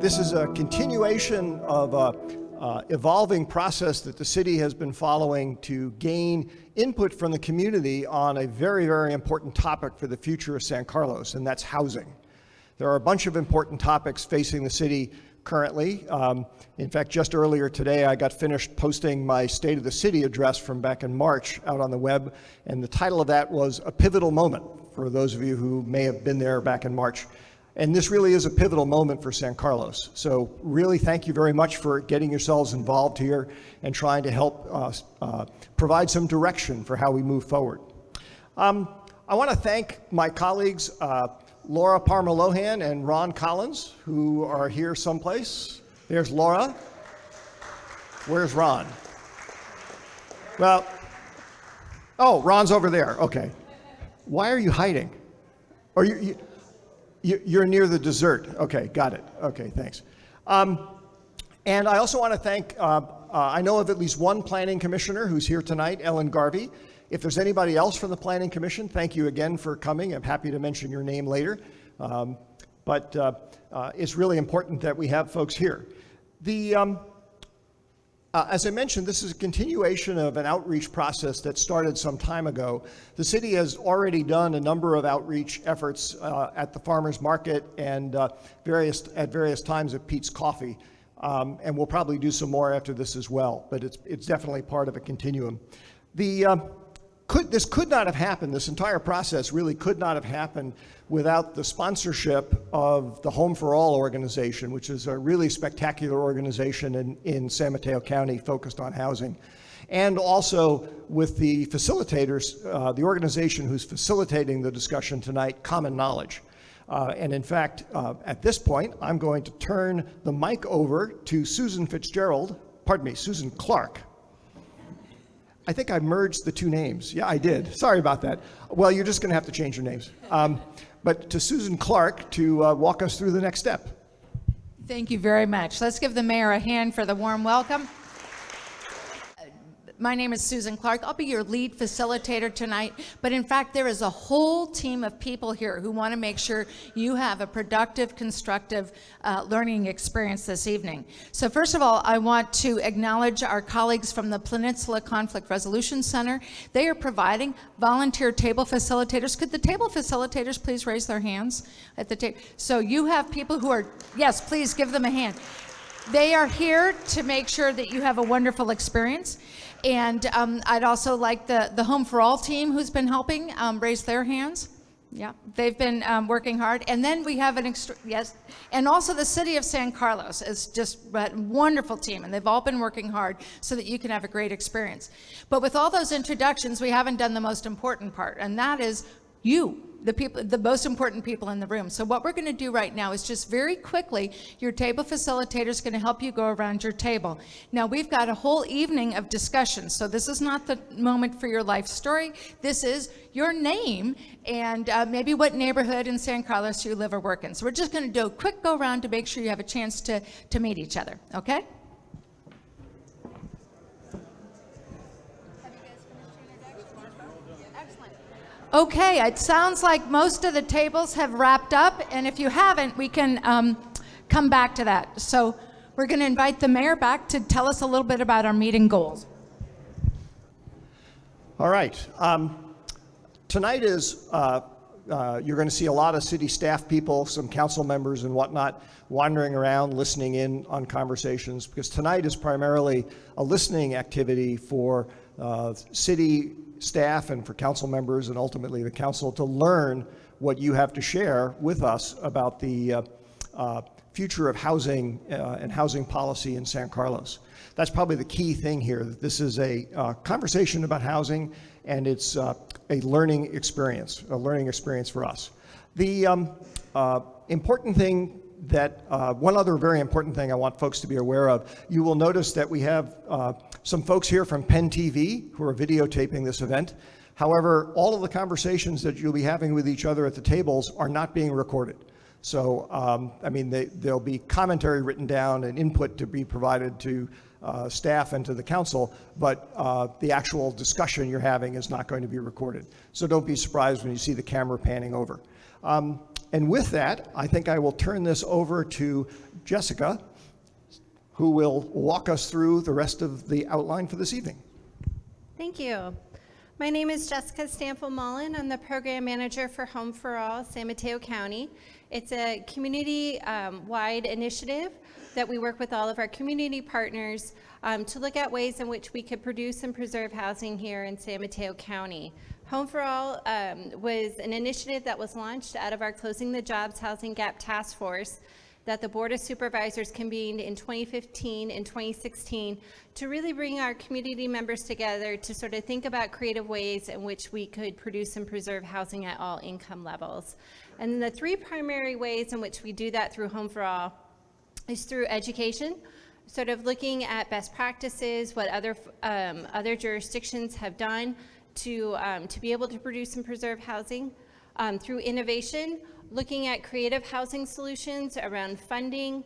This is a continuation of a evolving process that the city has been following to gain input from the community on a very, very important topic for the future of San Carlos, and that's housing. There are a bunch of important topics facing the city currently. In fact, just earlier today, I got finished posting my State of the City address from back in March out on the web, and the title of that was A Pivotal Moment, for those of you who may have been there back in March. And this really is a pivotal moment for San Carlos. So really thank you very much for getting yourselves involved here and trying to help provide some direction for how we move forward. I want to thank my colleagues, Laura Parma-Lohan and Ron Collins, who are here someplace. There's Laura. Where's Ron? Well, oh, Ron's over there. Okay. Why are you hiding? Or you're near the dessert. Okay, got it. Okay, thanks. And I also want to thank, I know of at least one planning commissioner who's here tonight, Ellen Garvey. If there's anybody else from the Planning Commission, thank you again for coming. I'm happy to mention your name later. But it's really important that we have folks here. As I mentioned, this is a continuation of an outreach process that started some time ago. The city has already done a number of outreach efforts at the farmers market and at various times at Pete's Coffee. And we'll probably do some more after this as well, but it's definitely part of a continuum. This could not have happened, this entire process really could not have happened without the sponsorship of the Home for All organization, which is a really spectacular organization in San Mateo County focused on housing. And also with the facilitators, the organization who's facilitating the discussion tonight, Common Knowledge. And in fact, at this point, I'm going to turn the mic over to Susan Clark. I think I merged the two names. Yeah, I did. Sorry about that. Well, you're just going to have to change your names. But to Susan Clark to walk us through the next step. Thank you very much. Let's give the mayor a hand for the warm welcome. My name is Susan Clark. I'll be your lead facilitator tonight, but in fact, there is a whole team of people here who want to make sure you have a productive, constructive learning experience this evening. So first of all, I want to acknowledge our colleagues from the Peninsula Conflict Resolution Center. They are providing volunteer table facilitators. Could the table facilitators please raise their hands at the table? So you have people who are, yes, please give them a hand. They are here to make sure that you have a wonderful experience. And I'd also like the Home for All team who's been helping raise their hands. Yeah, they've been working hard. And then we have yes, and also the City of San Carlos is just a wonderful team, and they've all been working hard so that you can have a great experience. But with all those introductions, we haven't done the most important part, and that is you. The most important people in the room. So what we're going to do right now is just very quickly, your table facilitator is going to help you go around your table. Now we've got a whole evening of discussion, so this is not the moment for your life story. This is your name and maybe what neighborhood in San Carlos you live or work in. So we're just going to do a quick go around to make sure you have a chance to meet each other, okay? Okay, it sounds like most of the tables have wrapped up, and if you haven't, we can come back to that. So we're going to invite the mayor back to tell us a little bit about our meeting goals. All right. Tonight is, you're going to see a lot of city staff people, some council members and whatnot, wandering around, listening in on conversations, because tonight is primarily a listening activity for city staff and for council members and ultimately the council to learn what you have to share with us about the future of housing and housing policy in San Carlos. That's probably the key thing here, that this is a conversation about housing, and it's a learning experience for us. The important thing one other very important thing I want folks to be aware of, you will notice that we have some folks here from Penn TV who are videotaping this event. However, all of the conversations that you'll be having with each other at the tables are not being recorded. So, I mean, there'll be commentary written down and input to be provided to staff and to the council, but the actual discussion you're having is not going to be recorded. So don't be surprised when you see the camera panning over. And with that, I think I will turn this over to Jessica, who will walk us through the rest of the outline for this evening. Thank you. My name is Jessica Stample-Mullen. I'm the program manager for Home for All, San Mateo County. It's a community-wide initiative that we work with all of our community partners to look at ways in which we could produce and preserve housing here in San Mateo County. Home for All was an initiative that was launched out of our Closing the Jobs Housing Gap Task Force that the Board of Supervisors convened in 2015 and 2016 to really bring our community members together to sort of think about creative ways in which we could produce and preserve housing at all income levels. And the three primary ways in which we do that through Home for All is through education, sort of looking at best practices, what other jurisdictions have done to be able to produce and preserve housing, through innovation, looking at creative housing solutions around funding,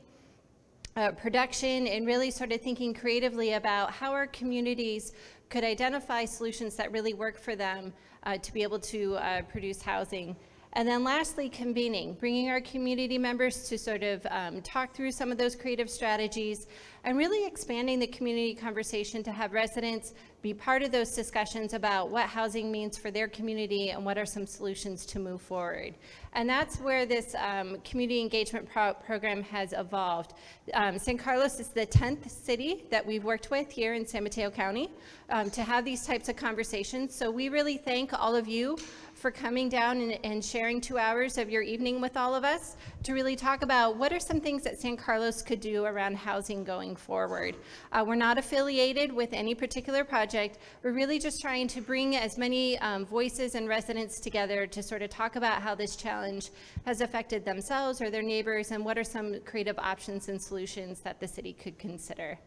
production, and really sort of thinking creatively about how our communities could identify solutions that really work for them to be able to produce housing. And then lastly, convening, bringing our community members to sort of talk through some of those creative strategies and really expanding the community conversation to have residents be part of those discussions about what housing means for their community and what are some solutions to move forward. And that's where this community engagement program has evolved. San Carlos is the 10th city that we've worked with here in San Mateo County to have these types of conversations. So we really thank all of you for coming down and sharing 2 hours of your evening with all of us to really talk about what are some things that San Carlos could do around housing going forward. We're not affiliated with any particular project. We're really just trying to bring as many voices and residents together to sort of talk about how this challenge has affected themselves or their neighbors and what are some creative options and solutions that the city could consider.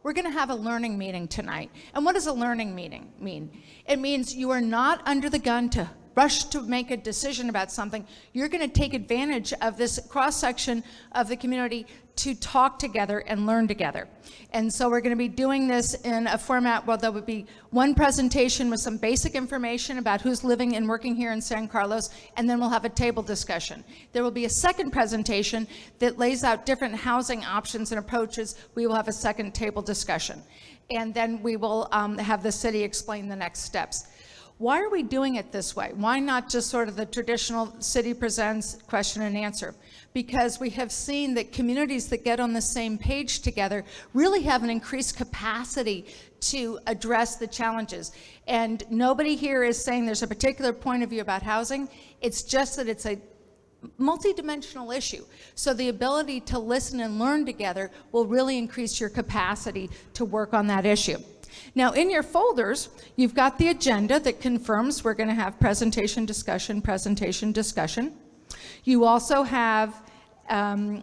We're going to have a learning meeting tonight. And what does a learning meeting mean? It means you are not under the gun to rush to make a decision about something. You're going to take advantage of this cross-section of the community to talk together and learn together. And so we're going to be doing this in a format where there would be one presentation with some basic information about who's living and working here in San Carlos, and then we'll have a table discussion. There will be a second presentation that lays out different housing options and approaches. We will have a second table discussion. And then we will have the city explain the next steps. Why are we doing it this way? Why not just sort of the traditional city presents question and answer? Because we have seen that communities that get on the same page together really have an increased capacity to address the challenges. And nobody here is saying there's a particular point of view about housing. It's just that it's a multidimensional issue. So the ability to listen and learn together will really increase your capacity to work on that issue. Now, in your folders, you've got the agenda that confirms we're going to have presentation, discussion, presentation, discussion. You also have a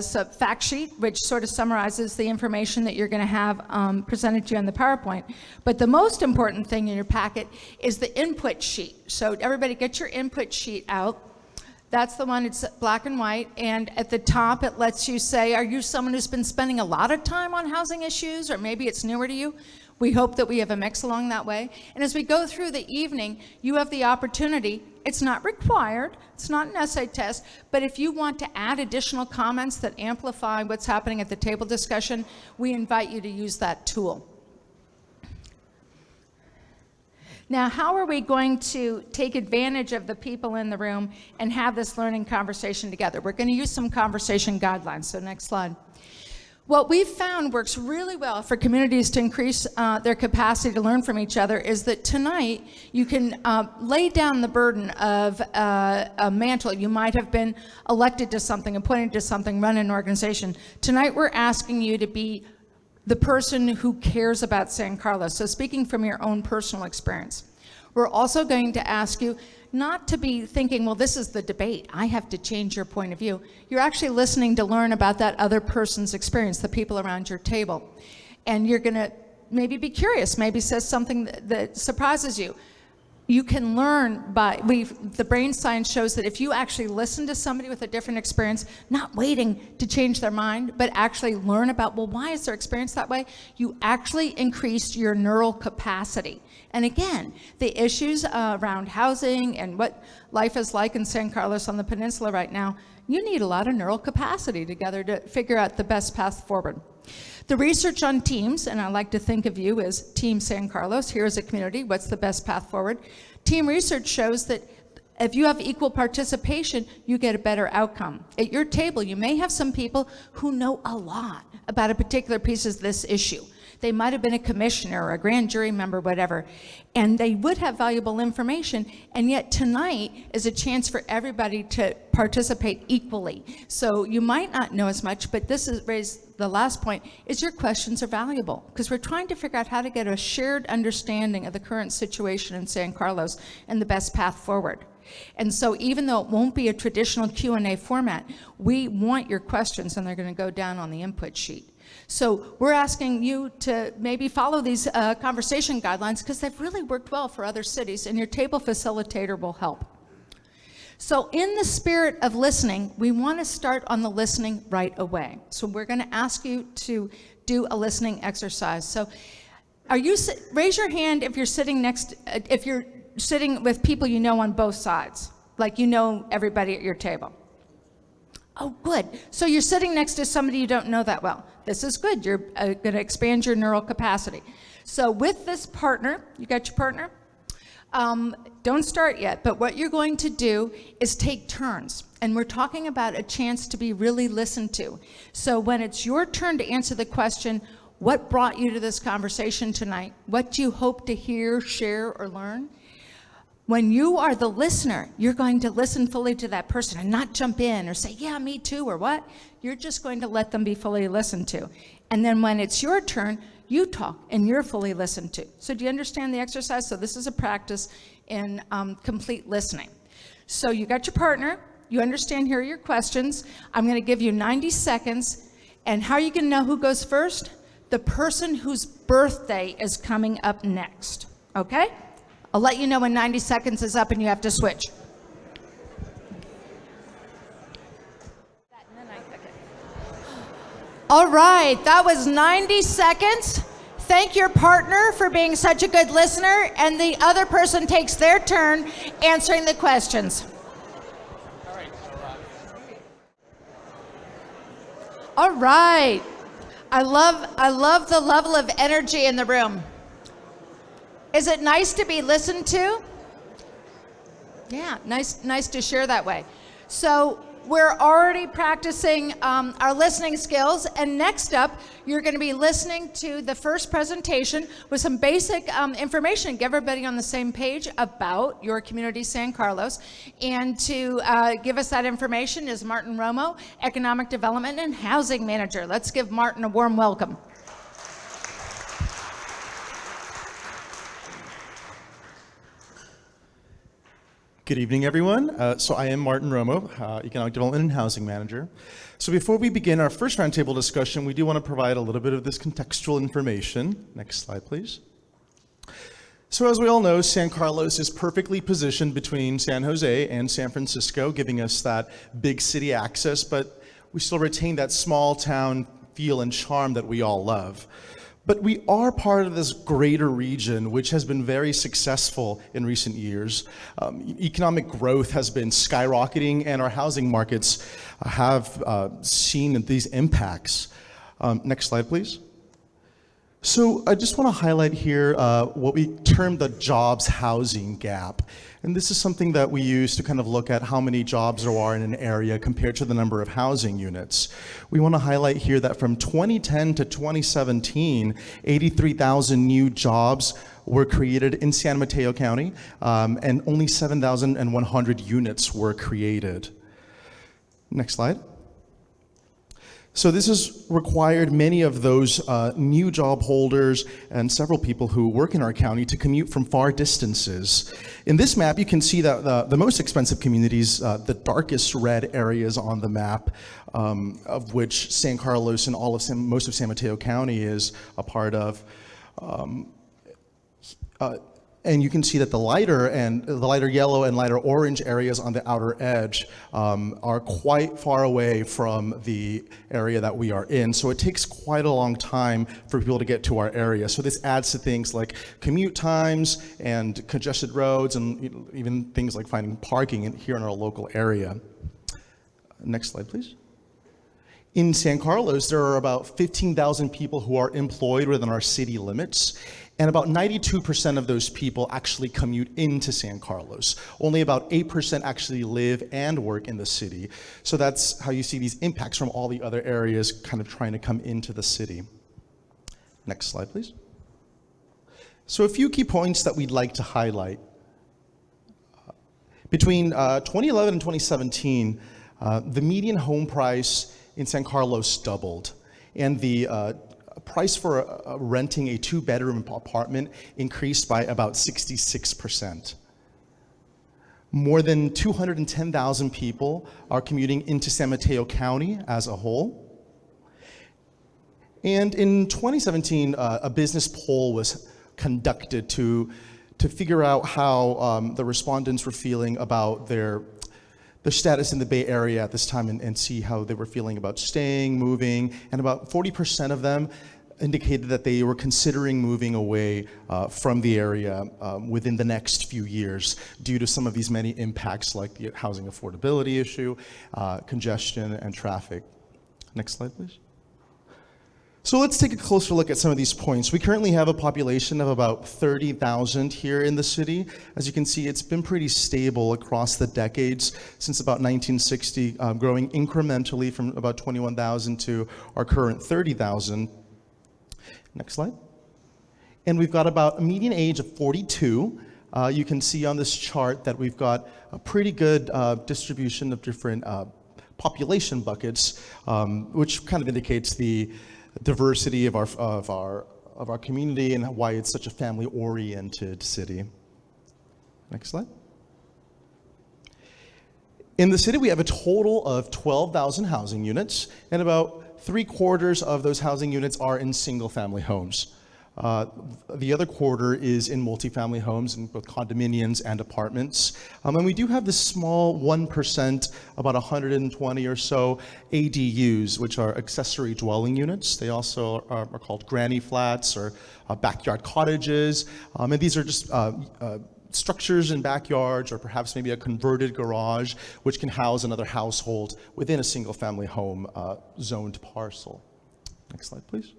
fact sheet, which sort of summarizes the information that you're going to have presented to you on the PowerPoint. But the most important thing in your packet is the input sheet. So everybody get your input sheet out. That's the one, it's black and white, and at the top it lets you say, are you someone who's been spending a lot of time on housing issues, or maybe it's newer to you? We hope that we have a mix along that way. And as we go through the evening, you have the opportunity, it's not required, it's not an essay test, but if you want to add additional comments that amplify what's happening at the table discussion, we invite you to use that tool. Now, how are we going to take advantage of the people in the room and have this learning conversation together? We're going to use some conversation guidelines. So next slide. What we've found works really well for communities to increase their capacity to learn from each other is that tonight you can lay down the burden of a mantle. You might have been elected to something, appointed to something, run an organization. Tonight we're asking you to be the person who cares about San Carlos. So speaking from your own personal experience. We're also going to ask you not to be thinking, well, this is the debate. I have to change your point of view. You're actually listening to learn about that other person's experience, the people around your table. And you're going to maybe be curious, maybe says something that surprises you. You can learn by, the brain science shows that if you actually listen to somebody with a different experience, not waiting to change their mind, but actually learn about, well, why is their experience that way? You actually increase your neural capacity. And again, the issues around housing and what life is like in San Carlos on the peninsula right now, you need a lot of neural capacity together to figure out the best path forward. The research on teams, and I like to think of you as Team San Carlos, here as a community, what's the best path forward? Team research shows that if you have equal participation, you get a better outcome. At your table, you may have some people who know a lot about a particular piece of this issue. They might have been a commissioner or a grand jury member, whatever, and they would have valuable information, and yet tonight is a chance for everybody to participate equally. So you might not know as much, but this is raised the last point, is your questions are valuable, because we're trying to figure out how to get a shared understanding of the current situation in San Carlos and the best path forward. And so even though it won't be a traditional Q&A format, we want your questions, and they're going to go down on the input sheet. So we're asking you to maybe follow these conversation guidelines, because they've really worked well for other cities, and your table facilitator will help. So in the spirit of listening, we want to start on the listening right away. So we're going to ask you to do a listening exercise. So raise your hand if you're sitting if you're sitting with people you know on both sides, like you know everybody at your table. Oh, good. So you're sitting next to somebody you don't know that well. This is good. You're going to expand your neural capacity. So with this partner, you got your partner? Don't start yet, but what you're going to do is take turns. And we're talking about a chance to be really listened to. So when it's your turn to answer the question, what brought you to this conversation tonight? What do you hope to hear, share, or learn? When you are the listener, you're going to listen fully to that person and not jump in or say, yeah, me too, or what. You're just going to let them be fully listened to. And then when it's your turn, you talk and you're fully listened to. So do you understand the exercise? So this is a practice in complete listening. So you got your partner. You understand, here are your questions. I'm going to give you 90 seconds. And how are you going to know who goes first? The person whose birthday is coming up next. Okay? I'll let you know when 90 seconds is up and you have to switch. All right, that was 90 seconds. Thank your partner for being such a good listener, and the other person takes their turn answering the questions. All right. I love the level of energy in the room. Is it nice to be listened to? Yeah, nice to share that way. So we're already practicing our listening skills, and next up, you're going to be listening to the first presentation with some basic information, get everybody on the same page about your community, San Carlos. And to give us that information is Martin Romo, Economic Development and Housing Manager. Let's give Martin a warm welcome. Good evening, everyone. So I am Martin Romo, Economic Development and Housing Manager. So before we begin our first roundtable discussion, we do want to provide a little bit of this contextual information. Next slide, please. So as we all know, San Carlos is perfectly positioned between San Jose and San Francisco, giving us that big city access, but we still retain that small town feel and charm that we all love. But we are part of this greater region, which has been very successful in recent years. Economic growth has been skyrocketing, and our housing markets have seen these impacts. Next slide, please. So I just want to highlight here what we term the jobs housing gap. And this is something that we use to kind of look at how many jobs there are in an area compared to the number of housing units. We want to highlight here that from 2010 to 2017, 83,000 new jobs were created in San Mateo County, and only 7,100 units were created. Next slide. So this has required many of those new job holders and several people who work in our county to commute from far distances. In this map, you can see that the most expensive communities, the darkest red areas on the map, of which San Carlos and most of San Mateo County is a part of. And you can see that the lighter yellow and lighter orange areas on the outer edge are quite far away from the area that we are in. So it takes quite a long time for people to get to our area. So this adds to things like commute times and congested roads, and even things like finding parking here in our local area. Next slide, please. In San Carlos, there are about 15,000 people who are employed within our city limits, and about 92% of those people actually commute into San Carlos. Only about 8% actually live and work in the city. So that's how you see these impacts from all the other areas kind of trying to come into the city. Next slide, please. So a few key points that we'd like to highlight. Between 2011 and 2017, the median home price in San Carlos doubled, and the price for renting a two-bedroom apartment increased by about 66%. More than 210,000 people are commuting into San Mateo County as a whole. And in 2017, a business poll was conducted to figure out how the respondents were feeling about their status in the Bay Area at this time and see how they were feeling about staying, moving, and about 40% of them indicated that they were considering moving away from the area within the next few years due to some of these many impacts like the housing affordability issue, congestion, and traffic. Next slide, please. So let's take a closer look at some of these points. We currently have a population of about 30,000 here in the city. As you can see, it's been pretty stable across the decades since about 1960, growing incrementally from about 21,000 to our current 30,000. Next slide. And we've got about a median age of 42. You can see on this chart that we've got a pretty good distribution of different population buckets, which kind of indicates the diversity of our community and why it's such a family-oriented city. Next slide. In the city, we have a total of 12,000 housing units, and about 3/4 of those housing units are in single-family homes. The other quarter is in multifamily homes in both condominiums and apartments. And we do have this small 1%, about 120 or so ADUs, which are accessory dwelling units. They also are called granny flats or backyard cottages. And these are just structures in backyards or perhaps maybe a converted garage, which can house another household within a single family home zoned parcel. Next slide, please.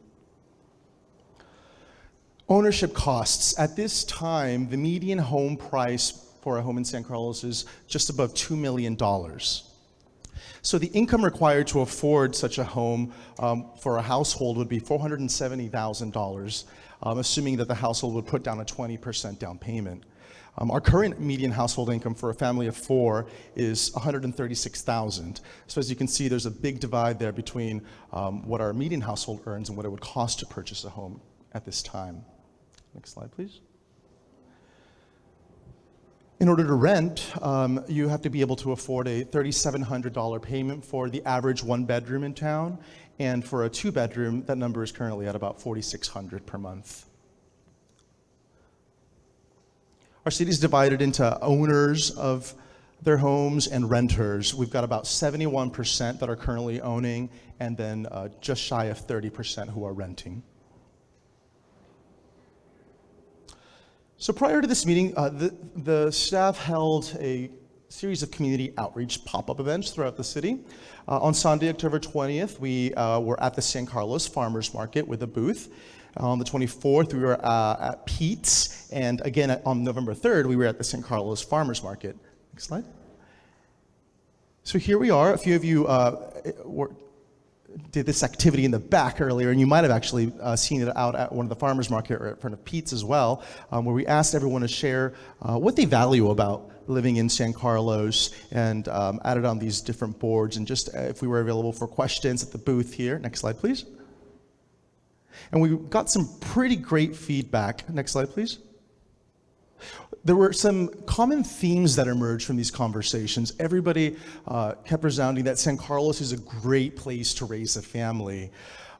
Ownership costs. At this time, the median home price for a home in San Carlos is just above $2 million. So the income required to afford such a home for a household would be $470,000, assuming that the household would put down a 20% down payment. Our current median household income for a family of 4 is $136,000. So as you can see, there's a big divide there between what our median household earns and what it would cost to purchase a home at this time. Next slide, please. In order to rent, you have to be able to afford a $3,700 payment for the average 1-bedroom in town, and for a 2-bedroom, that number is currently at about $4,600 per month. Our city is divided into owners of their homes and renters. We've got about 71% that are currently owning, and then just shy of 30% who are renting. So prior to this meeting, the staff held a series of community outreach pop-up events throughout the city. On Sunday, October 20th, we were at the San Carlos Farmers Market with a booth. On the 24th, we were at Pete's, and again on November 3rd, we were at the San Carlos Farmers Market. Next slide. So here we are. A few of you did this activity in the back earlier, and you might have actually seen it out at one of the farmers market or in front of Pete's as well, where we asked everyone to share what they value about living in San Carlos, and added on these different boards, and just if we were available for questions at the booth here. Next slide, please. And we got some pretty great feedback. Next slide, please. There were some common themes that emerged from these conversations. Everybody kept resounding that San Carlos is a great place to raise a family.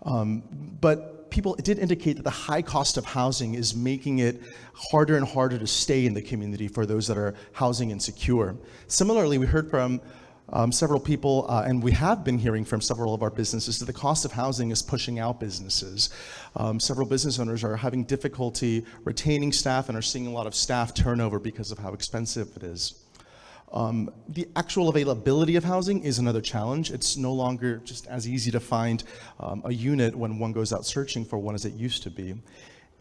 But people, it did indicate that the high cost of housing is making it harder and harder to stay in the community for those that are housing insecure. Similarly, we heard from several people, and we have been hearing from several of our businesses, that the cost of housing is pushing out businesses. Several business owners are having difficulty retaining staff and are seeing a lot of staff turnover because of how expensive it is. The actual availability of housing is another challenge. It's no longer just as easy to find a unit when one goes out searching for one as it used to be.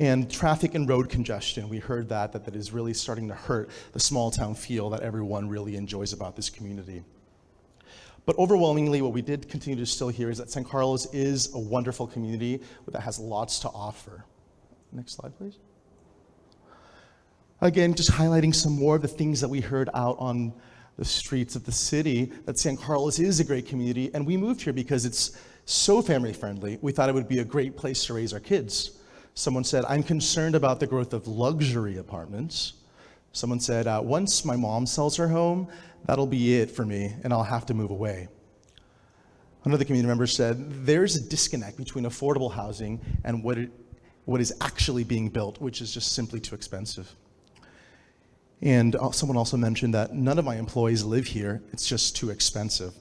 And traffic and road congestion, we heard that is really starting to hurt the small town feel that everyone really enjoys about this community. But overwhelmingly, what we did continue to still hear is that San Carlos is a wonderful community that has lots to offer. Next slide, please. Again, just highlighting some more of the things that we heard out on the streets of the city, that San Carlos is a great community, and we moved here because it's so family friendly. We thought it would be a great place to raise our kids. Someone said, I'm concerned about the growth of luxury apartments. Someone said, once my mom sells her home, that'll be it for me, and I'll have to move away. Another community member said, there's a disconnect between affordable housing and what is actually being built, which is just simply too expensive. And someone also mentioned that none of my employees live here, it's just too expensive.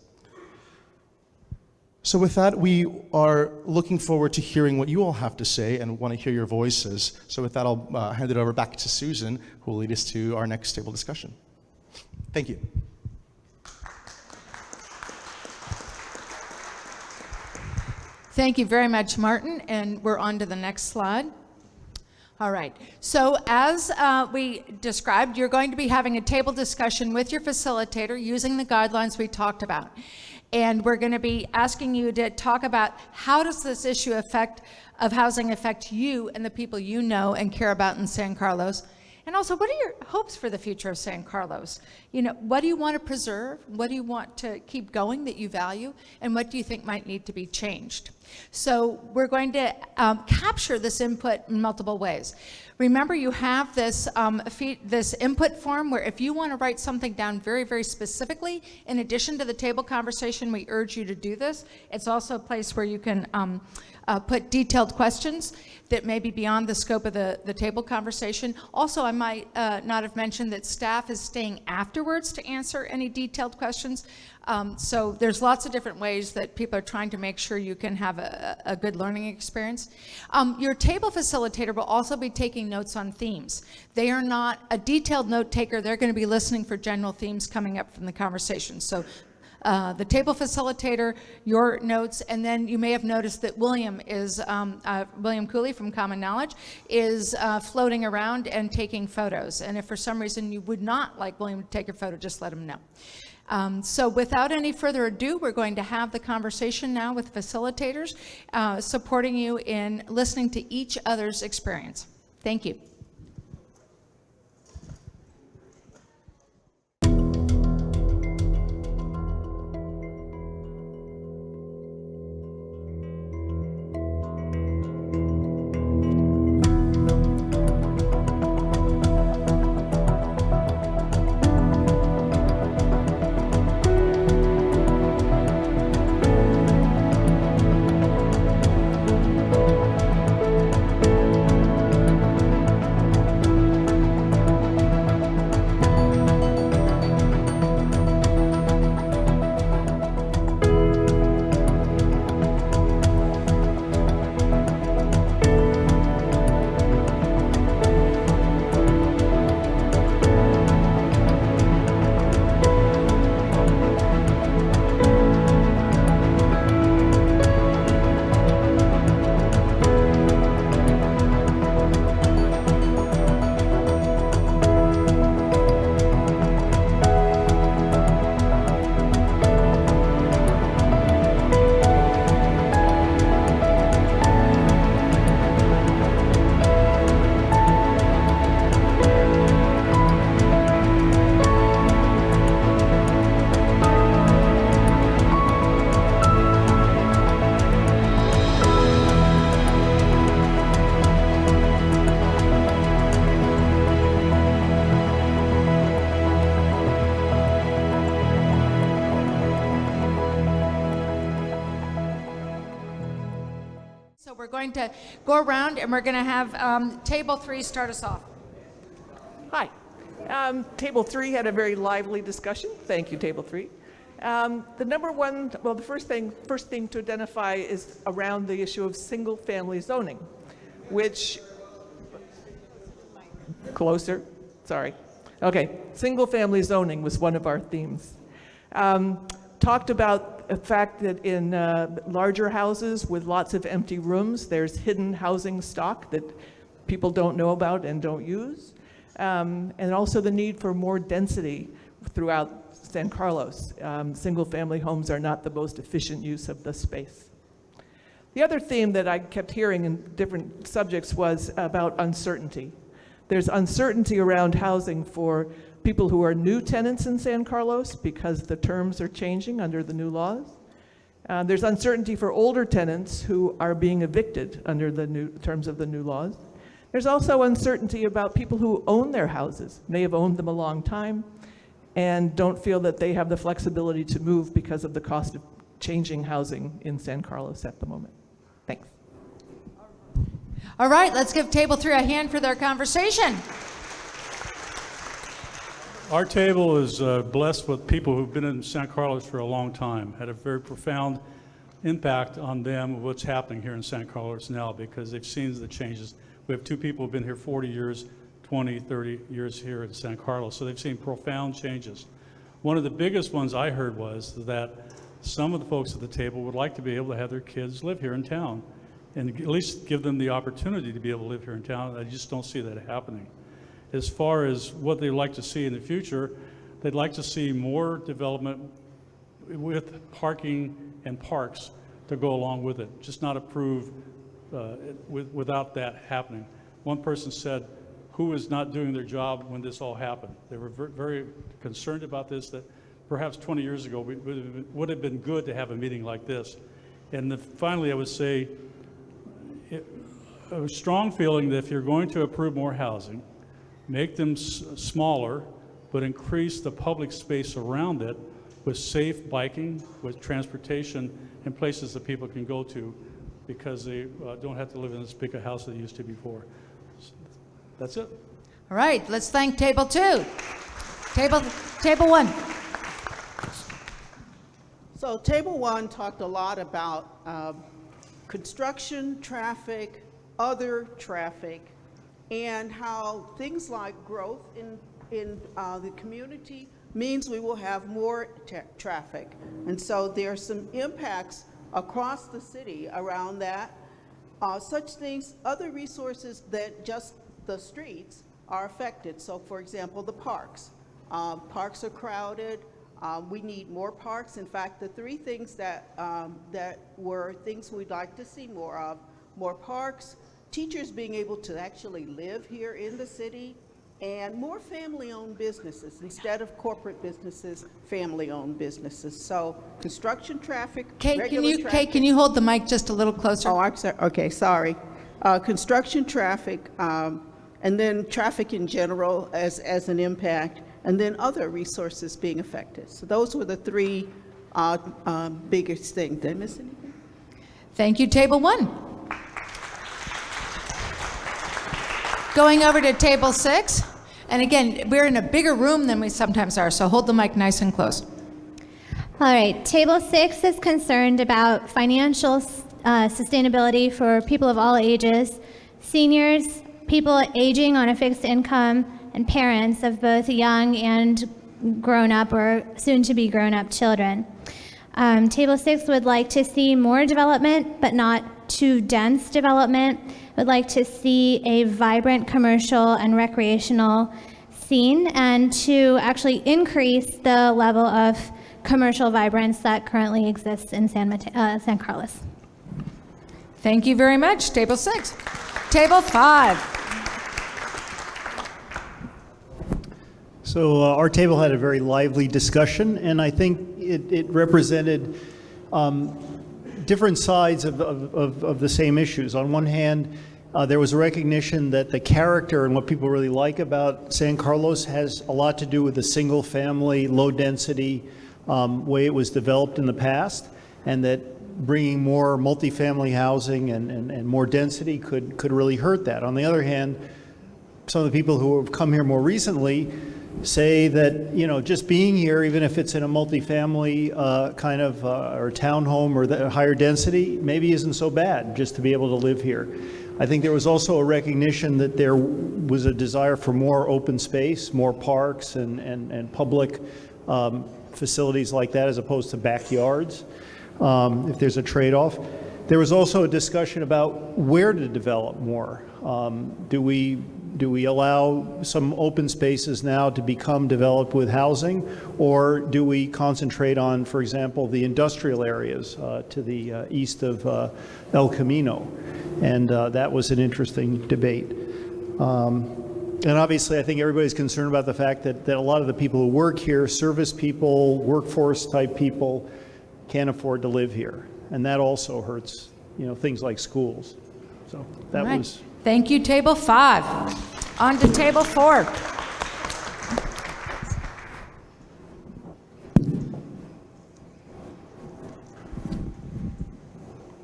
So with that, we are looking forward to hearing what you all have to say and want to hear your voices. So with that, I'll hand it over back to Susan, who will lead us to our next table discussion. Thank you. Thank you very much, Martin, and we're on to the next slide. All right, so as we described, you're going to be having a table discussion with your facilitator using the guidelines we talked about. And we're going to be asking you to talk about how does this issue of housing affect you and the people you know and care about in San Carlos? And also, what are your hopes for the future of San Carlos? You know, what do you want to preserve? What do you want to keep going that you value? And what do you think might need to be changed? So we're going to capture this input in multiple ways. Remember, you have this this input form where if you want to write something down very, very specifically, in addition to the table conversation, we urge you to do this. It's also a place where you can put detailed questions that may be beyond the scope of the table conversation. Also, I might not have mentioned that staff is staying afterwards to answer any detailed questions. So there's lots of different ways that people are trying to make sure you can have a good learning experience. Your table facilitator will also be taking notes on themes. They are not a detailed note taker. They're going to be listening for general themes coming up from the conversation. So the table facilitator, your notes, and then you may have noticed that William Cooley from Common Knowledge is floating around and taking photos. And if for some reason you would not like William to take your photo, just let him know. So without any further ado, we're going to have the conversation now with facilitators, supporting you in listening to each other's experience. Thank you. We're going to go around and we're going to have table 3 start us off. Hi. Table 3 had a very lively discussion. Thank you, Table 3. The first thing to identify is around the issue of single-family zoning, which, closer, sorry. Okay, single-family zoning was one of our themes. Talked about the fact that in larger houses with lots of empty rooms, there's hidden housing stock that people don't know about and don't use. And also the need for more density throughout San Carlos. Single-family homes are not the most efficient use of the space. The other theme that I kept hearing in different subjects was about uncertainty. There's uncertainty around housing for people who are new tenants in San Carlos because the terms are changing under the new laws. There's uncertainty for older tenants who are being evicted under the new terms of the new laws. There's also uncertainty about people who own their houses, may have owned them a long time, and don't feel that they have the flexibility to move because of the cost of changing housing in San Carlos at the moment. Thanks. All right, let's give Table 3 a hand for their conversation. Our table is blessed with people who've been in San Carlos for a long time, had a very profound impact on them of what's happening here in San Carlos now because they've seen the changes. We have 2 people who've been here 40 years, 20, 30 years here in San Carlos, so they've seen profound changes. One of the biggest ones I heard was that some of the folks at the table would like to be able to have their kids live here in town and at least give them the opportunity to be able to live here in town. I just don't see that happening. As far as what they'd like to see in the future, they'd like to see more development with parking and parks to go along with it, just not approve without that happening. One person said, who is not doing their job when this all happened? They were very concerned about this, that perhaps 20 years ago would have been good to have a meeting like this. And finally, I would say, a strong feeling that if you're going to approve more housing, make them smaller, but increase the public space around it with safe biking, with transportation, and places that people can go to because they don't have to live in as big a house as they used to before. That's it. All right, let's thank Table 2. Table 1. So Table 1 talked a lot about construction, traffic, other traffic, and how things like growth in the community means we will have more traffic. And so there are some impacts across the city around that. Such things, other resources that just the streets are affected. So for example, the parks. Parks are crowded. We need more parks. In fact, the 3 things that were things we'd like to see more of: more parks, teachers being able to actually live here in the city, and more family-owned businesses. Instead of corporate businesses, family-owned businesses. So construction, traffic, regular traffic. Kate, can you hold the mic just a little closer? Oh, I'm sorry. Okay, sorry. Construction, traffic, and then traffic in general as an impact, and then other resources being affected. So those were the 3 biggest things. Did I miss anything? Thank you, Table 1. Going over to Table 6. And again, we're in a bigger room than we sometimes are, so hold the mic nice and close. All right, Table 6 is concerned about financial sustainability for people of all ages, seniors, people aging on a fixed income, and parents of both young and grown-up or soon-to-be grown-up children. Table 6 would like to see more development, but not too dense development. Would like to see a vibrant commercial and recreational scene, and to actually increase the level of commercial vibrance that currently exists in San Carlos. Thank you very much, Table 6. Table 5. So our table had a very lively discussion, and I think it represented different sides of the same issues. On one hand, there was a recognition that the character and what people really like about San Carlos has a lot to do with the single-family, low-density way it was developed in the past, and that bringing more multifamily housing and more density could really hurt that. On the other hand, some of the people who have come here more recently say that, you know, just being here, even if it's in a multifamily or townhome or the higher density, maybe isn't so bad just to be able to live here. I think there was also a recognition that there was a desire for more open space, more parks and public facilities like that as opposed to backyards, if there's a trade-off. There was also a discussion about where to develop more. Do we allow some open spaces now to become developed with housing, or do we concentrate on, for example, the industrial areas to the east of El Camino? And that was an interesting debate. And obviously, I think everybody's concerned about the fact that a lot of the people who work here, service people, workforce type people, can't afford to live here. And that also hurts, things like schools. So that All right. was... Thank you, Table 5. On to Table 4.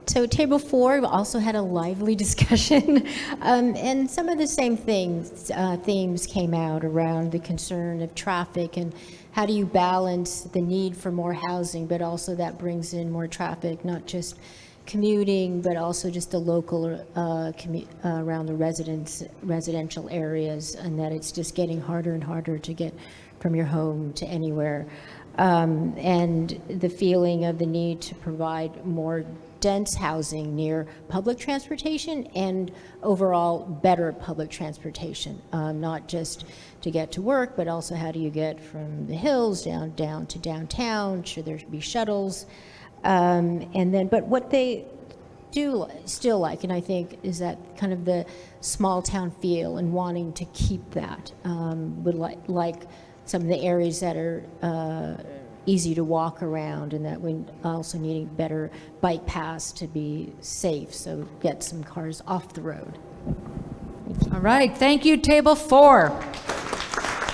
So Table 4 also had a lively discussion, and some of the same themes came out around the concern of traffic and how do you balance the need for more housing, but also that brings in more traffic, not just commuting, but also just the local around the residential areas, and that it's just getting harder and harder to get from your home to anywhere. And the feeling of the need to provide more dense housing near public transportation and overall better public transportation, not just to get to work, but also how do you get from the hills down to downtown? Should there be shuttles? But what they do still like, and I think, is that kind of the small town feel and wanting to keep that. Would like some of the areas that are easy to walk around, and that we also needing better bike paths to be safe, so get some cars off the road. All right, thank you, Table 4.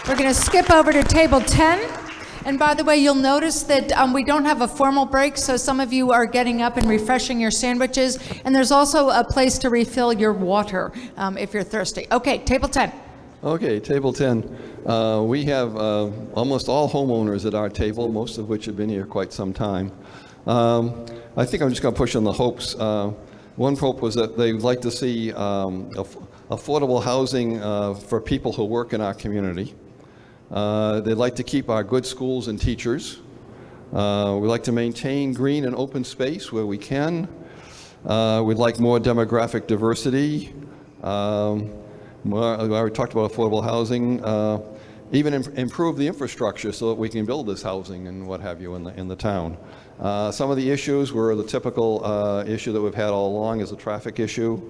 We're going to skip over to Table 10. And by the way, you'll notice that we don't have a formal break, so some of you are getting up and refreshing your sandwiches, and there's also a place to refill your water if you're thirsty. Okay, Table 10. Okay, Table 10. We have almost all homeowners at our table, most of which have been here quite some time. I think I'm just going to push on the hopes. One hope was that they'd like to see affordable housing for people who work in our community. They'd like to keep our good schools and teachers. We'd like to maintain green and open space where we can. We'd like more demographic diversity. We already talked about affordable housing. Even improve the infrastructure so that we can build this housing and what have you in the town. Some of the issues were the typical issue that we've had all along is a traffic issue,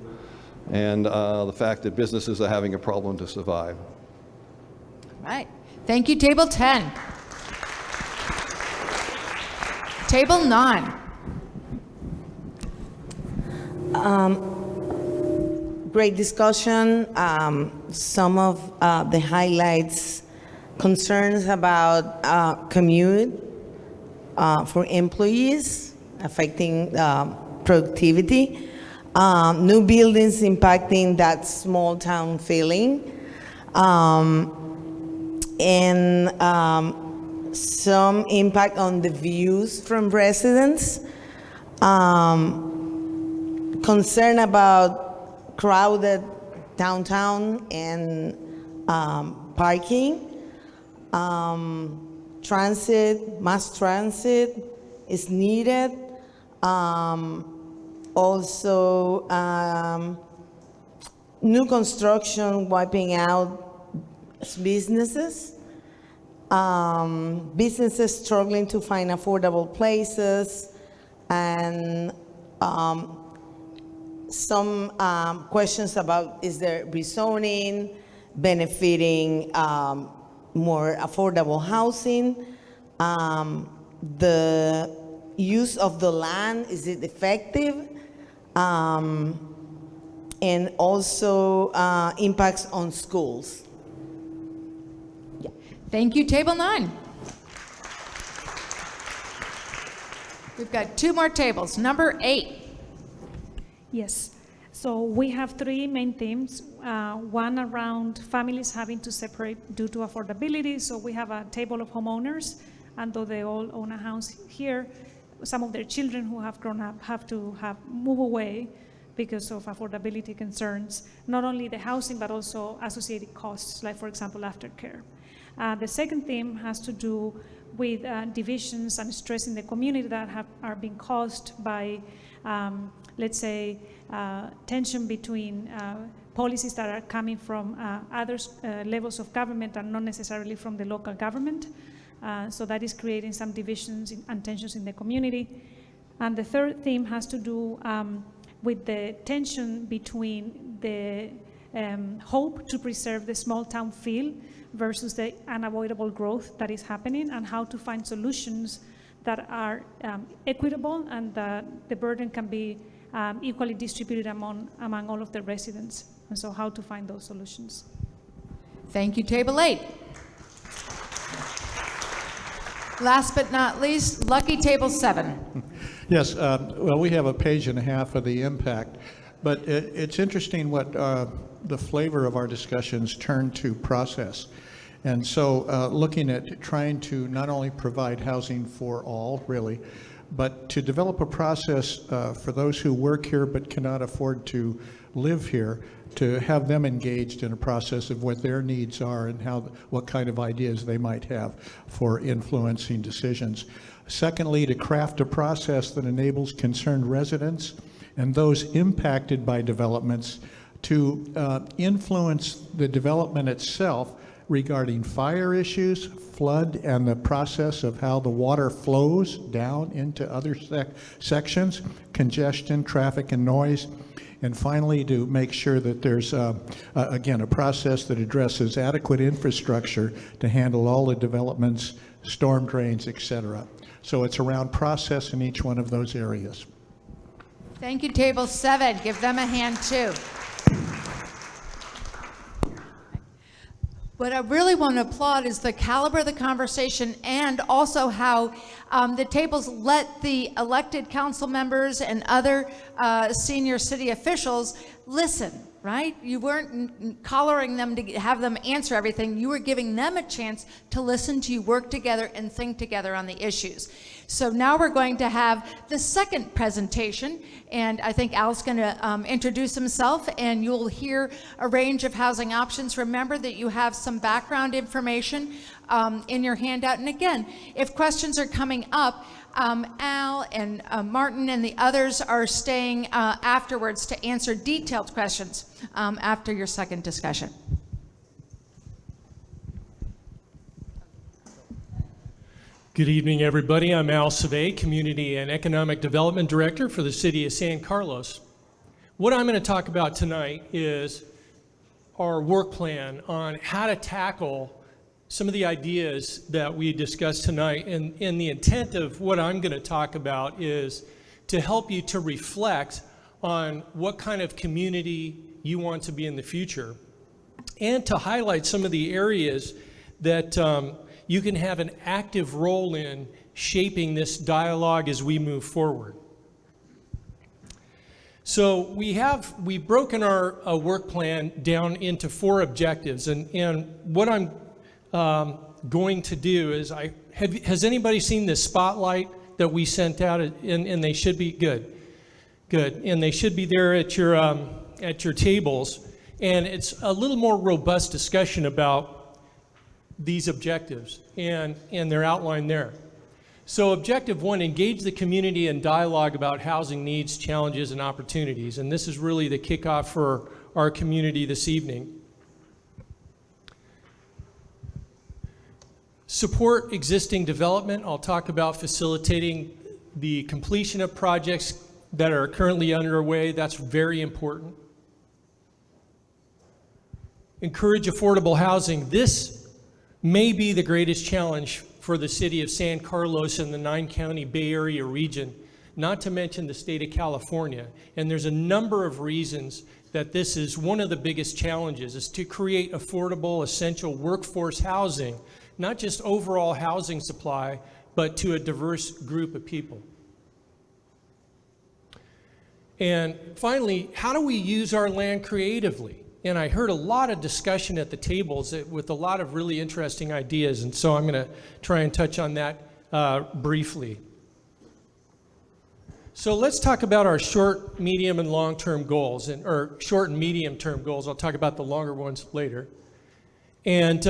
and the fact that businesses are having a problem to survive. All right. Thank you, Table 10. Table 9. Great discussion. Some of the highlights, concerns about commute for employees, affecting productivity, new buildings impacting that small town feeling, and some impact on the views from residents, concern about crowded downtown and parking, transit, mass transit is needed. Also, new construction wiping out businesses, businesses struggling to find affordable places, and some questions about is there rezoning benefiting more affordable housing, the use of the land, is it effective, and also impacts on schools. Thank you, Table 9. We've got two more tables. Number 8. Yes. So we have three main themes. One around families having to separate due to affordability. So we have a table of homeowners, and though they all own a house here, some of their children who have grown up have to move away because of affordability concerns, not only the housing, but also associated costs, like, for example, aftercare. The second theme has to do with divisions and stress in the community that are being caused by, let's say, tension between policies that are coming from other levels of government and not necessarily from the local government. So that is creating some divisions and tensions in the community. And the third theme has to do with the tension between the hope to preserve the small town feel versus the unavoidable growth that is happening, and how to find solutions that are equitable and that the burden can be equally distributed among all of the residents. And so how to find those solutions. Thank you, Table 8. Last but not least, lucky Table 7. Yes, well, we have a page and a half of the impact, but it's interesting what the flavor of our discussions turn to process. And so looking at trying to not only provide housing for all, really, but to develop a process for those who work here but cannot afford to live here, to have them engaged in a process of what their needs are and what kind of ideas they might have for influencing decisions. Secondly, to craft a process that enables concerned residents and those impacted by developments to influence the development itself regarding fire issues, flood, and the process of how the water flows down into other sections, congestion, traffic, and noise. And finally, to make sure that there's, again, a process that addresses adequate infrastructure to handle all the developments, storm drains, et cetera. So it's around process in each one of those areas. Thank you, Table 7. Give them a hand, too. What I really want to applaud is the caliber of the conversation, and also how the tables let the elected council members and other senior city officials listen, right? You weren't collaring them to have them answer everything. You were giving them a chance to listen to you, work together, and think together on the issues. So now we're going to have the second presentation, and I think Al's going to introduce himself, and you'll hear a range of housing options. Remember that you have some background information in your handout. And again, if questions are coming up, Al and Martin and the others are staying afterwards to answer detailed questions after your second discussion. Good evening, everybody. I'm Al Savay, Community and Economic Development Director for the City of San Carlos. What I'm going to talk about tonight is our work plan on how to tackle some of the ideas that we discussed tonight. And the intent of what I'm going to talk about is to help you to reflect on what kind of community you want to be in the future, and to highlight some of the areas that you can have an active role in shaping this dialogue as we move forward. So we've broken our work plan down into 4 objectives, and what I'm going to do is, has anybody seen this spotlight that we sent out? And they should be good, and they should be there at your tables. And it's a little more robust discussion about these objectives, and they're outlined there. So objective 1, engage the community in dialogue about housing needs, challenges, and opportunities. And this is really the kickoff for our community this evening. Support existing development. I'll talk about facilitating the completion of projects that are currently underway. That's very important. Encourage affordable housing. This may be the greatest challenge for the city of San Carlos and the 9-county Bay Area region, not to mention the state of California. And there's a number of reasons that this is one of the biggest challenges, is to create affordable, essential workforce housing, not just overall housing supply, but to a diverse group of people. And finally, how do we use our land creatively? And I heard a lot of discussion at the tables with a lot of really interesting ideas, and so I'm going to try and touch on that briefly. So let's talk about our short, medium, and long-term goals, or short and medium-term goals. I'll talk about the longer ones later. And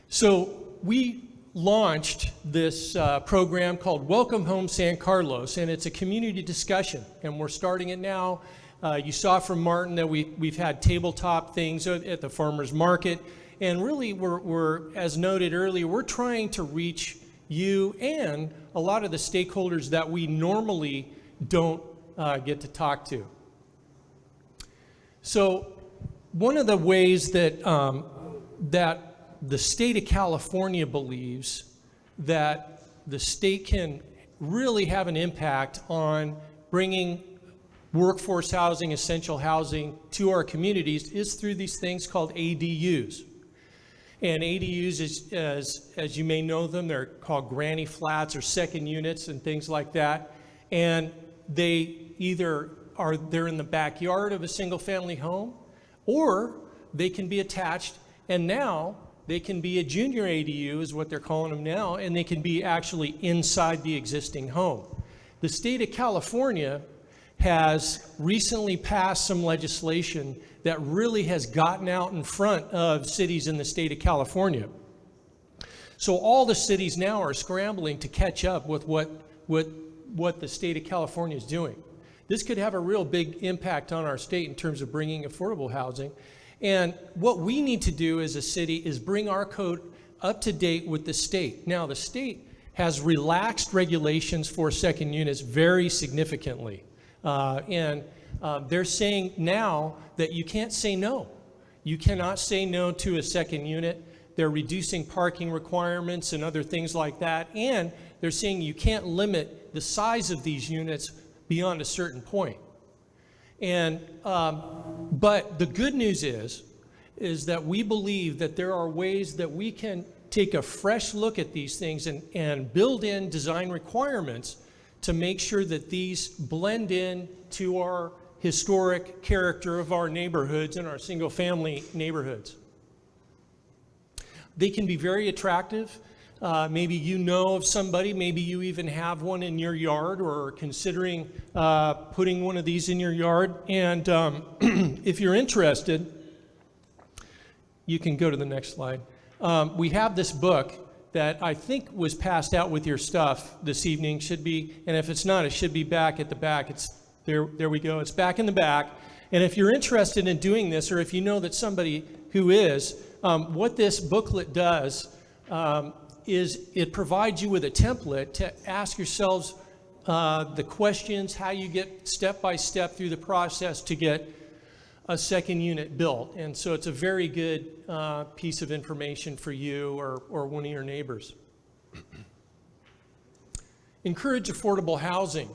so we launched this program called Welcome Home San Carlos, and it's a community discussion, and we're starting it now. You saw from Martin that we've had tabletop things at the farmers market, and really we're, as noted earlier, we're trying to reach you and a lot of the stakeholders that we normally don't get to talk to. So one of the ways that that the state of California believes that the state can really have an impact on bringing workforce housing, essential housing to our communities is through these things called ADUs. And ADUs, as you may know them, they're called granny flats or second units and things like that. And they either they're in the backyard of a single family home, or they can be attached, and now they can be a junior ADU is what they're calling them now, and they can be actually inside the existing home. The state of California has recently passed some legislation that really has gotten out in front of cities in the state of California. So all the cities now are scrambling to catch up with what the state of California is doing. This could have a real big impact on our state in terms of bringing affordable housing. And what we need to do as a city is bring our code up to date with the state. Now, the state has relaxed regulations for second units very significantly. They're saying now that you can't say no. You cannot say no to a second unit. They're reducing parking requirements and other things like that. And they're saying you can't limit the size of these units beyond a certain point. And, but the good news is that we believe that there are ways that we can take a fresh look at these things and build in design requirements to make sure that these blend in to our historic character of our neighborhoods and our single-family neighborhoods. They can be very attractive. Maybe you know of somebody, maybe you even have one in your yard or are considering putting one of these in your yard. And if you're interested, you can go to the next slide. We have this book that I think was passed out with your stuff this evening, should be, and if it's not, it should be back at the back. It's there we go, it's back in the back. And if you're interested in doing this, or if you know that somebody who is, what this booklet does is it provides you with a template to ask yourselves the questions, how you get step by step through the process to get a second unit built. And so it's a very good piece of information for you or one of your neighbors. Encourage affordable housing.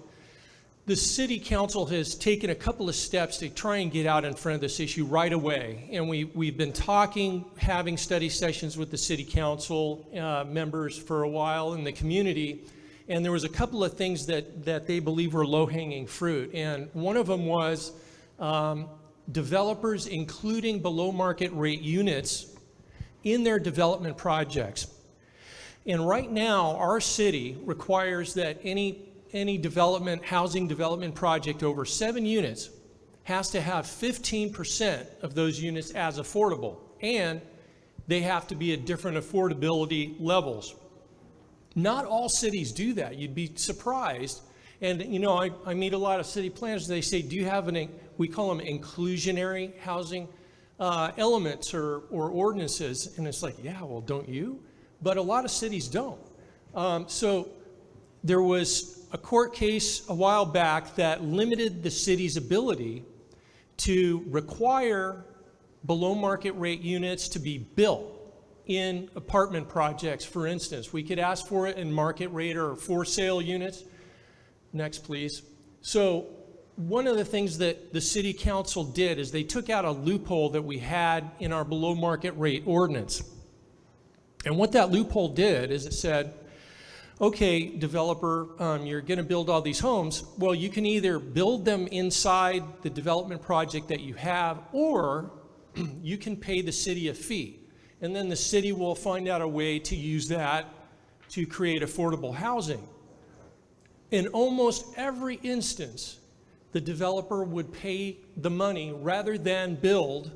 The city council has taken a couple of steps to try and get out in front of this issue right away. And we've been talking, having study sessions with the city council members for a while in the community. And there was a couple of things that they believe were low-hanging fruit. And one of them was developers including below market rate units in their development projects. And right now, our city requires that any development, housing development project over 7 units has to have 15% of those units as affordable, and they have to be at different affordability levels. Not all cities do that. You'd be surprised. And you know, I meet a lot of city planners, they say, do you have we call them inclusionary housing elements or ordinances? And it's like, yeah, well, don't you? But a lot of cities don't. So there was a court case a while back that limited the city's ability to require below market rate units to be built in apartment projects. For instance, we could ask for it in market rate or for sale units. Next, please. So one of the things that the city council did is they took out a loophole that we had in our below market rate ordinance. And what that loophole did is it said, okay, developer, you're going to build all these homes. Well, you can either build them inside the development project that you have, or you can pay the city a fee. And then the city will find out a way to use that to create affordable housing. In almost every instance, the developer would pay the money rather than build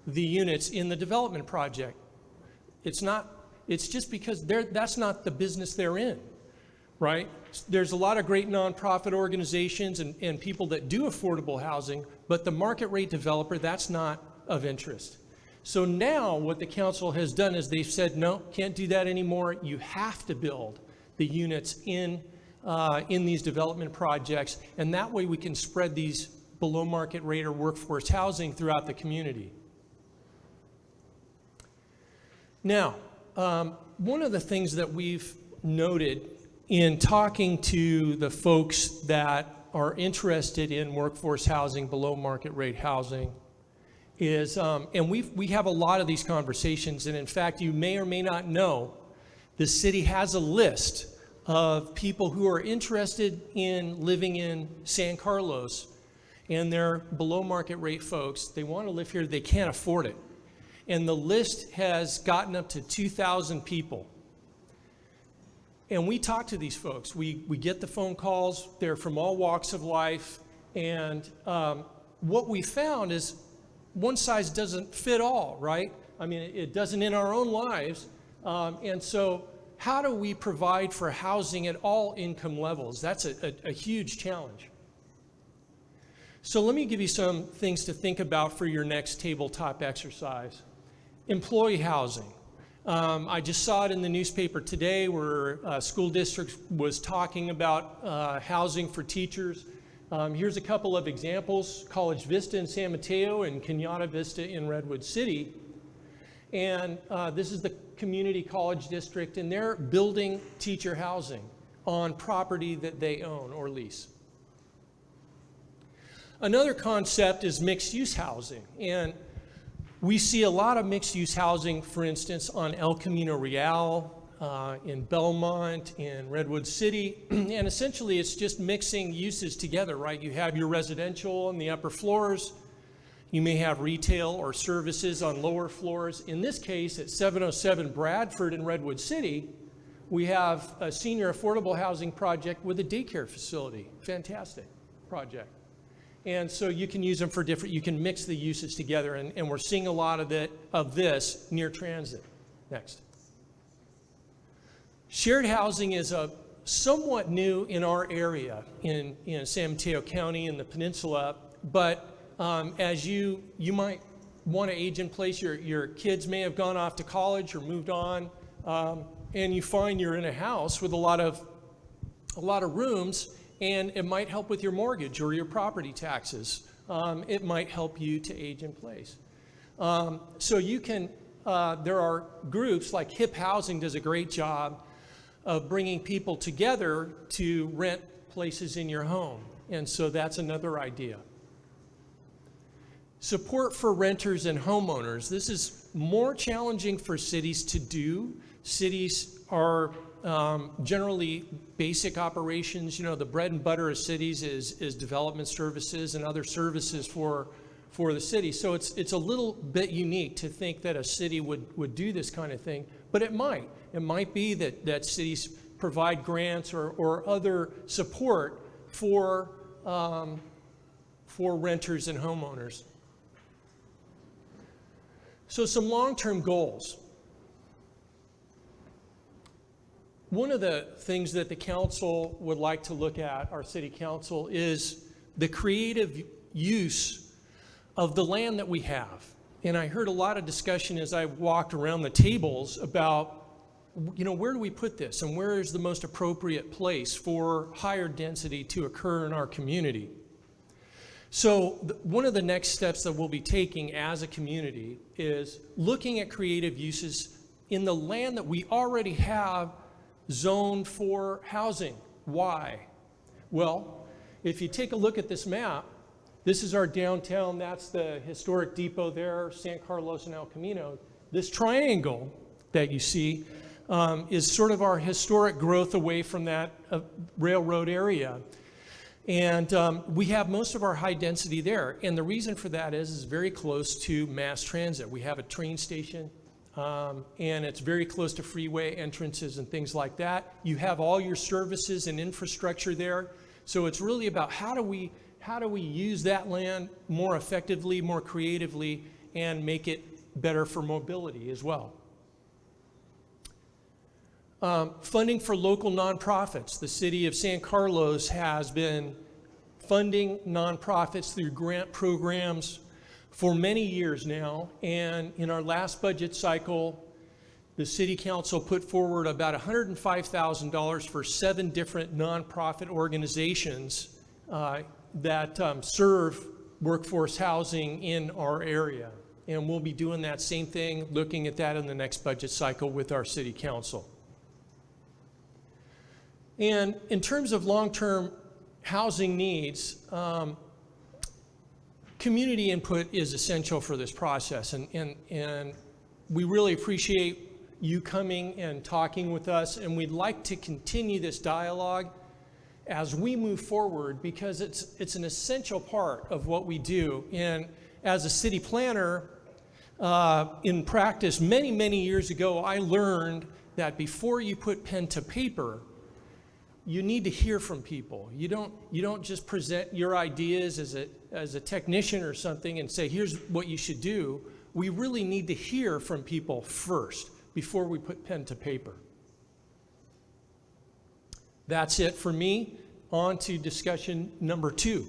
the units in the development project. It's just because that's not the business they're in, right? There's a lot of great nonprofit organizations and people that do affordable housing, but the market rate developer, that's not of interest. So now what the council has done is they've said, no, can't do that anymore. You have to build the units in these development projects, and that way we can spread these below market rate or workforce housing throughout the community. Now, one of the things that we've noted in talking to the folks that are interested in workforce housing, below market rate housing, is, and we have a lot of these conversations, and in fact, you may or may not know, the city has a list of people who are interested in living in San Carlos, and they're below market rate folks. They want to live here, they can't afford it. And the list has gotten up to 2,000 people. And we talk to these folks. We get the phone calls. They're from all walks of life. And what we found is one size doesn't fit all, right? I mean, it doesn't in our own lives. And so how do we provide for housing at all income levels? That's a huge challenge. So let me give you some things to think about for your next tabletop exercise. Employee housing. I just saw it in the newspaper today where a school district was talking about housing for teachers. Here's a couple of examples: College Vista in San Mateo and Cañada Vista in Redwood City. And this is the community college district, and they're building teacher housing on property that they own or lease. Another concept is mixed-use housing, and we see a lot of mixed-use housing, for instance, on El Camino Real, in Belmont, in Redwood City, and essentially it's just mixing uses together, right? You have your residential on the upper floors, you may have retail or services on lower floors. In this case, at 707 Bradford in Redwood City, we have a senior affordable housing project with a daycare facility. Fantastic project. And so you can use them for different, you can mix the uses together, and we're seeing a lot of this near transit. Next. Shared housing is somewhat new in our area in San Mateo County in the peninsula, but as you might want to age in place, your kids may have gone off to college or moved on, and you find you're in a house with a lot of rooms, and it might help with your mortgage or your property taxes. It might help you to age in place. So you can, there are groups like HIP Housing does a great job of bringing people together to rent places in your home. And so that's another idea. Support for renters and homeowners. This is more challenging for cities to do. Cities are generally basic operations. You know, the bread and butter of cities is development services and other services for the city. So it's a little bit unique to think that a city would do this kind of thing, but it might. It might be that cities provide grants or other support for renters and homeowners. So some long-term goals. One of the things that the council would like to look at, our city council, is the creative use of the land that we have. And I heard a lot of discussion as I walked around the tables about, you know, where do we put this and where is the most appropriate place for higher density to occur in our community? So one of the next steps that we'll be taking as a community is looking at creative uses in the land that we already have zoned for housing. Why? Well, if you take a look at this map, this is our downtown, that's the historic depot there, San Carlos and El Camino. This triangle that you see is sort of our historic growth away from that railroad area. And we have most of our high density there. And the reason for that is very close to mass transit. We have a train station and it's very close to freeway entrances and things like that. You have all your services and infrastructure there. So it's really about how do we use that land more effectively, more creatively, and make it better for mobility as well. Funding for local nonprofits. The city of San Carlos has been funding nonprofits through grant programs for many years now, and in our last budget cycle, the city council put forward about $105,000 for 7 different nonprofit organizations that serve workforce housing in our area. And we'll be doing that same thing, looking at that in the next budget cycle with our city council. And in terms of long-term housing needs, community input is essential for this process, and we really appreciate you coming and talking with us, and we'd like to continue this dialogue as we move forward, because it's an essential part of what we do. And as a city planner, in practice, many years ago, I learned that before you put pen to paper, you need to hear from people. You don't just present your ideas as a technician or something and say, here's what you should do. We really need to hear from people first before we put pen to paper. That's it for me. On to discussion number 2.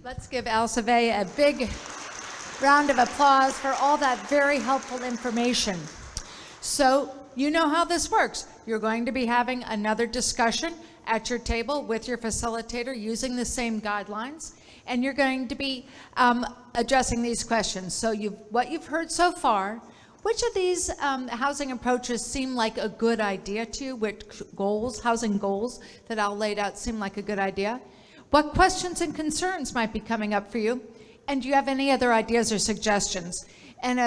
Let's give Alcive a big round of applause for all that very helpful information. So you know how this works. You're going to be having another discussion at your table with your facilitator using the same guidelines, and you're going to be addressing these questions. So what you've heard so far, which of these housing approaches seem like a good idea to you? Which housing goals that Al laid out seem like a good idea? What questions and concerns might be coming up for you? And do you have any other ideas or suggestions? And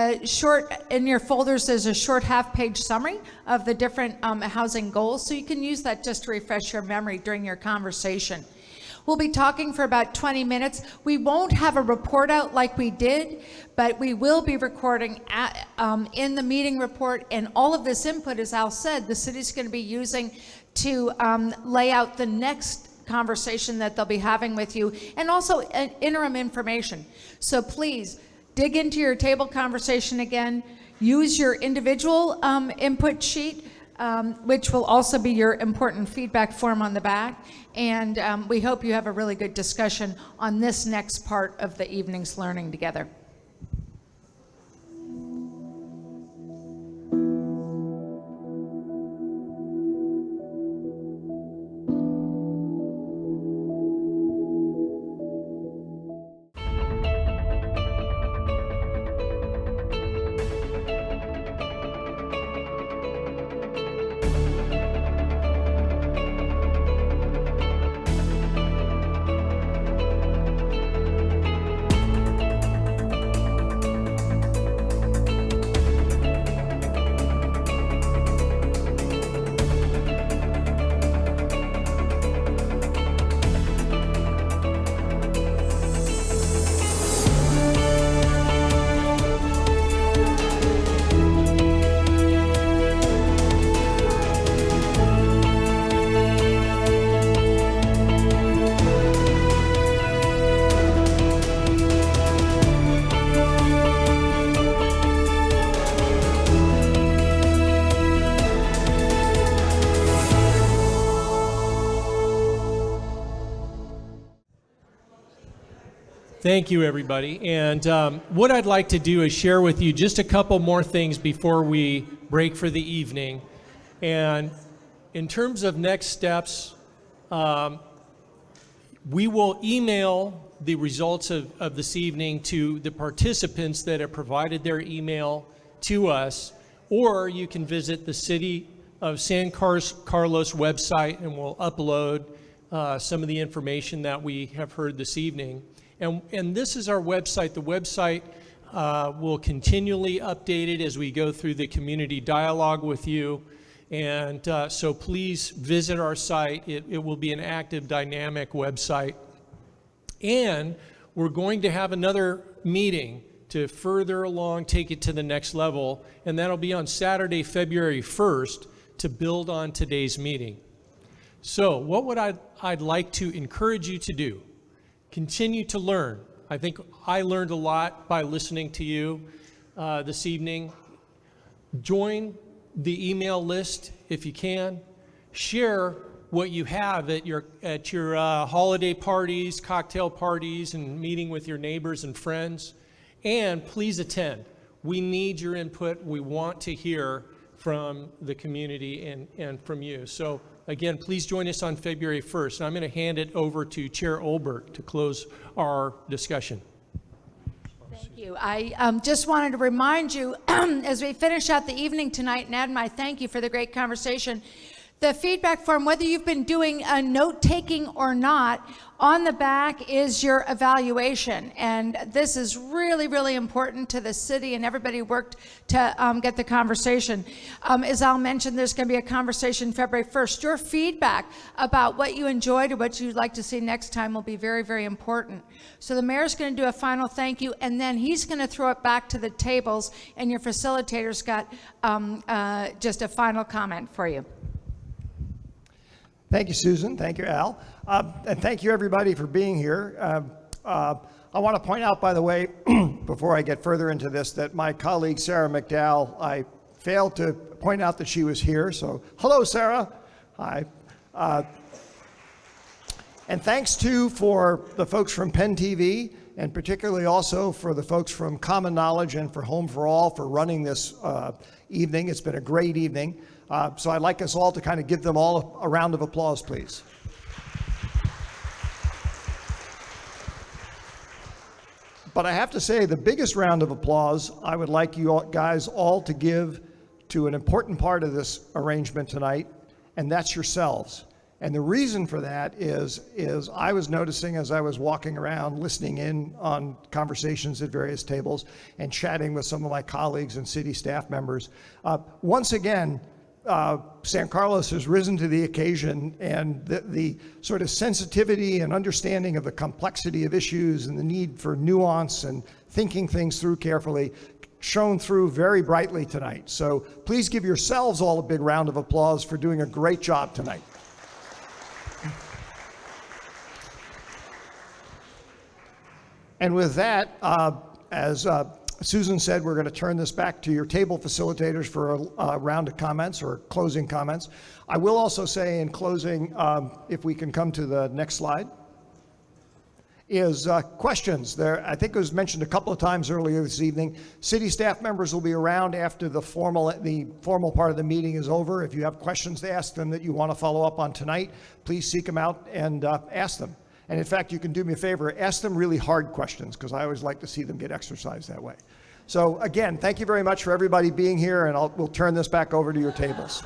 in your folders, there's a short half-page summary of the different housing goals, so you can use that just to refresh your memory during your conversation. We'll be talking for about 20 minutes. We won't have a report out like we did, but we will be recording in the meeting report, and all of this input, as Al said, the city's going to be using to lay out the next conversation that they'll be having with you, and also interim information. So please, dig into your table conversation again. Use your individual input sheet, which will also be your important feedback form on the back. And we hope you have a really good discussion on this next part of the evening's learning together. Thank you, everybody. And what I'd like to do is share with you just a couple more things before we break for the evening. And in terms of next steps, we will email the results of this evening to the participants that have provided their email to us, or you can visit the City of San Carlos website and we'll upload some of the information that we have heard this evening. And this is our website. The website will continually update it as we go through the community dialogue with you. And so please visit our site. It will be an active, dynamic website. And we're going to have another meeting to further along, take it to the next level, and that'll be on Saturday, February 1st, to build on today's meeting. So what would I'd like to encourage you to do? Continue to learn. I think I learned a lot by listening to you this evening. Join the email list if you can. Share what you have at your holiday parties, cocktail parties, and meeting with your neighbors and friends. And please attend. We need your input. We want to hear from the community and from you. So again, please join us on February 1st. And I'm going to hand it over to Chair Olbert to close our discussion. Thank you. I just wanted to remind you, as we finish out the evening tonight, and add my thank you for the great conversation, the feedback form, whether you've been doing note-taking or not, on the back is your evaluation. And this is really, really important to the city and everybody who worked to get the conversation. As Al mentioned, there's going to be a conversation February 1st. Your feedback about what you enjoyed or what you'd like to see next time will be very, very important. So the mayor's going to do a final thank you, and then he's going to throw it back to the tables, and your facilitator's got just a final comment for you. Thank you, Susan. Thank you, Al. And thank you, everybody, for being here. I want to point out, by the way, before I get further into this, that my colleague, Sarah McDowell, I failed to point out that she was here. So, hello, Sarah. Hi. And thanks, too, for the folks from Penn TV, and particularly also for the folks from Common Knowledge and for Home for All for running this evening. It's been a great evening. So I'd like us all to kind of give them all a round of applause, please. But I have to say, the biggest round of applause I would like you guys all to give to an important part of this arrangement tonight, and that's yourselves. And the reason for that is I was noticing as I was walking around, listening in on conversations at various tables and chatting with some of my colleagues and city staff members, once again, San Carlos has risen to the occasion, and the sort of sensitivity and understanding of the complexity of issues and the need for nuance and thinking things through carefully shone through very brightly tonight. So please give yourselves all a big round of applause for doing a great job tonight. And with that, as Susan said, we're going to turn this back to your table facilitators for a round of comments or closing comments. I will also say in closing, if we can come to the next slide, is questions. I think it was mentioned a couple of times earlier this evening. City staff members will be around after the formal part of the meeting is over. If you have questions to ask them that you want to follow up on tonight, please seek them out and ask them. And in fact, you can do me a favor, ask them really hard questions, because I always like to see them get exercised that way. So again, thank you very much for everybody being here, and we'll turn this back over to your tables.